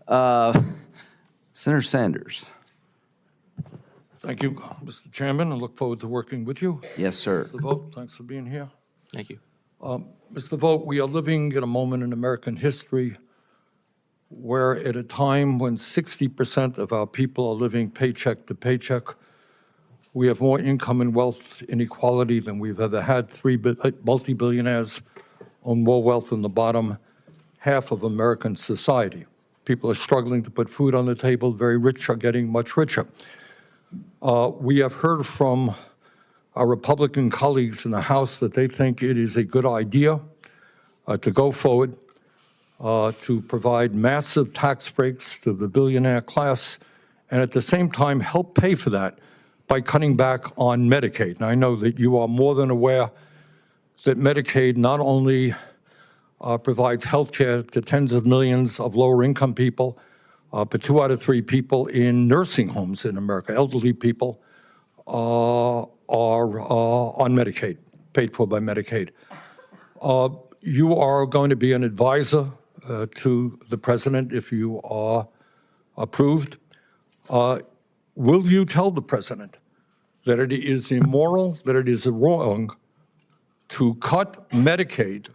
Senator Sanders. Thank you, Mr. Chairman. I look forward to working with you. Yes, sir. Mr. Vought, thanks for being here. Thank you. Mr. Vought, we are living in a moment in American history where at a time when 60% of our people are living paycheck to paycheck, we have more income and wealth inequality than we've ever had. Multi-billionaires own more wealth than the bottom half of American society. People are struggling to put food on the table. Very rich are getting much richer. We have heard from our Republican colleagues in the House that they think it is a good idea to go forward to provide massive tax breaks to the billionaire class and at the same time help pay for that by cutting back on Medicaid. And I know that you are more than aware that Medicaid not only provides health care to tens of millions of lower income people, but 2 out of 3 people in nursing homes in America, elderly people, are on Medicaid, paid for by Medicaid. You are going to be an advisor to the president if you are approved. Will you tell the president that it is immoral, that it is wrong to cut Medicaid,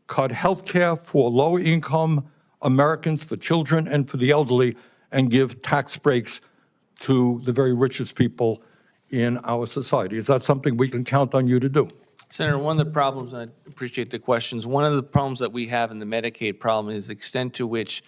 cut health care for low-income Americans, for children, and for the elderly, and give tax breaks to the very richest people in our society? Is that something we can count on you to do? Senator, one of the problems, and I appreciate the questions, one of the problems that we have in the Medicaid problem is the extent to which,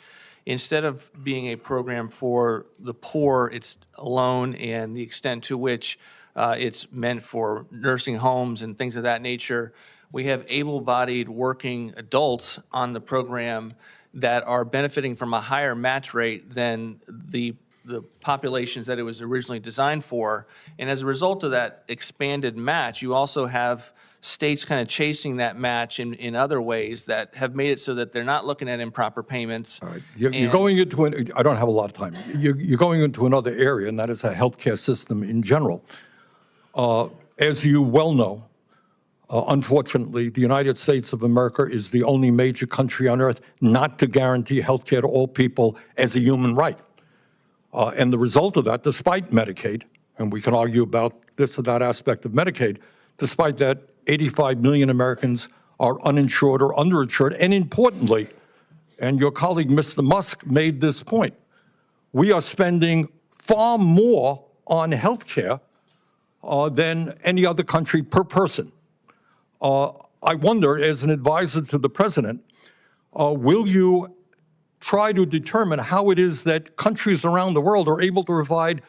instead of being a program for the poor, it's alone, and the extent to which it's meant for nursing homes and things of that nature. We have able-bodied working adults on the program that are benefiting from a higher match rate than the populations that it was originally designed for. And as a result of that expanded match, you also have states kind of chasing that match in other ways that have made it so that they're not looking at improper payments. All right. You're going into I don't have a lot of time. You're going into another area, and that is a healthcare system in general. As you well know, unfortunately, the United States of America is the only major country on earth not to guarantee health care to all people as a human right. And the result of that, despite Medicaid, and we can argue about this or that aspect of Medicaid, despite that, 85 million Americans are uninsured or underinsured. And importantly, and your colleague, Mr. Musk, made this point, we are spending far more on health care than any other country per person. I wonder, as an advisor to the president, will you try to determine how it is that countries around the world are able to provide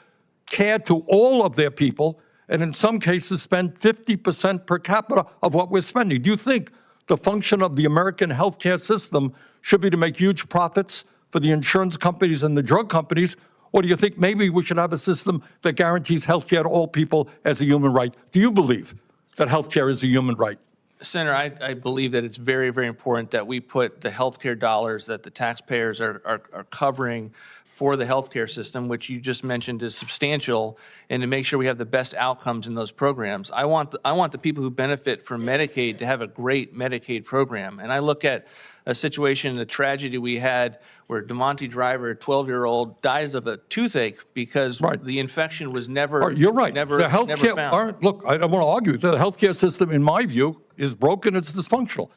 care to all of their people, and in some cases spend 50% per capita of what we're spending? Do you think the function of the American healthcare system should be to make huge profits for the insurance companies and the drug companies, or do you think maybe we should have a system that guarantees healthcare to all people as a human right? Do you believe that healthcare is a human right? Senator, I believe that it's very, very important that we put the healthcare dollars that the taxpayers are covering for the healthcare system, which you just mentioned is substantial, and to make sure we have the best outcomes in those programs. I want the people who benefit from Medicaid to have a great Medicaid program. And I look at a situation, a tragedy we had where DeMonte Driver, a 12-year-old, dies of a toothache because the infection was never You're right. Never, the healthcare, never found. Look, I don't want to argue. The healthcare system, in my view, is broken. It's dysfunctional.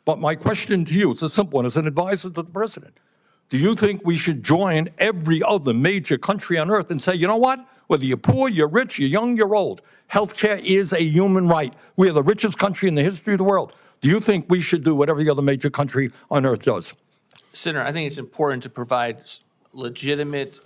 But my question to you, it's a simple one, as an advisor to the president. Do you think we should join every other major country on earth and say, you know what? Whether you're poor, you're rich, you're young, you're old, healthcare is a human right. We are the richest country in the history of the world. Do you think we should do what every other major country on earth does? Senator, I think it's important to provide legitimate,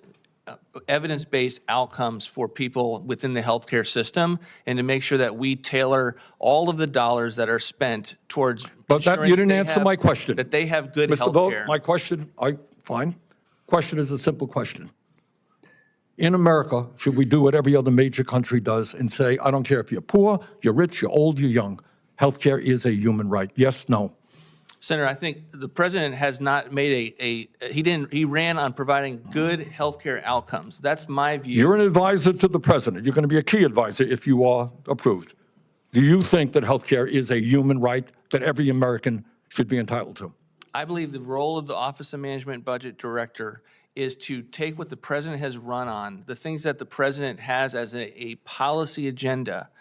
evidence-based outcomes for people within the healthcare system, and to make sure that we tailor all of the dollars that are spent towards but that, you didn't answer my question. That they have good Mr. health care. Vought, my question, fine. Question is a simple question. In America, should we do what every other major country does and say, I don't care if you're poor, you're rich, you're old, you're young, healthcare is a human right? Yes, no? Senator, I think the president has not made he ran on providing good healthcare outcomes. That's my view. You're an advisor to the president. You're going to be a key advisor if you are approved. Do you think that healthcare is a human right that every American should be entitled to? I believe the role of the Office of Management Budget Director is to take what the president has run on, the things that the president has as a policy agenda,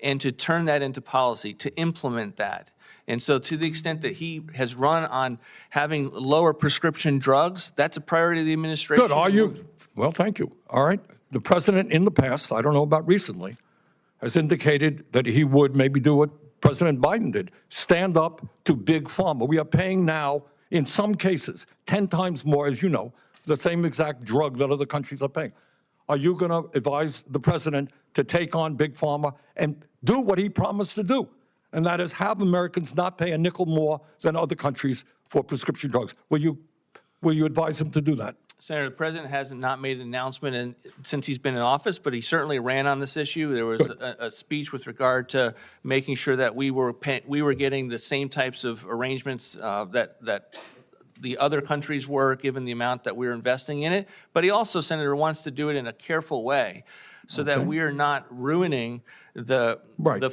and to turn that into policy, to implement that. And so to the extent that he has run on having lower prescription drugs, that's a priority of the administration. Good, are you? Well, thank you. All right. The president in the past, I don't know about recently, has indicated that he would maybe do what President Biden did, stand up to big pharma. We are paying now, in some cases, 10 times more, as you know, for the same exact drug that other countries are paying. Are you going to advise the president to take on big pharma and do what he promised to do? And that is have Americans not pay a nickel more than other countries for prescription drugs. Will you advise him to do that? Senator, the president has not made an announcement since he's been in office, but he certainly ran on this issue. There was a speech with regard to making sure that we were getting the same types of arrangements that the other countries were, given the amount that we're investing in it. But he also, Senator, wants to do it in a careful way so that we are not ruining the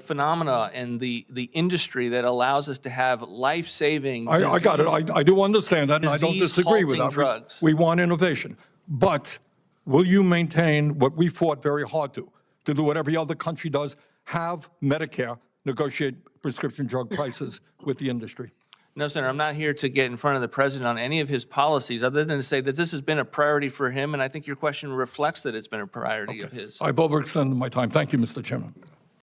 phenomena and the industry that allows us to have life-saving I got it. I do understand that, and I don't disagree with that. Drugs. We want innovation. But will you maintain what we fought very hard to do what every other country does, have Medicare negotiate prescription drug prices with the industry? No, Senator, I'm not here to get in front of the president on any of his policies, other than to say that this has been a priority for him, and I think your question reflects that it's been a priority of his. I've overextended my time. Thank you, Mr. Chairman.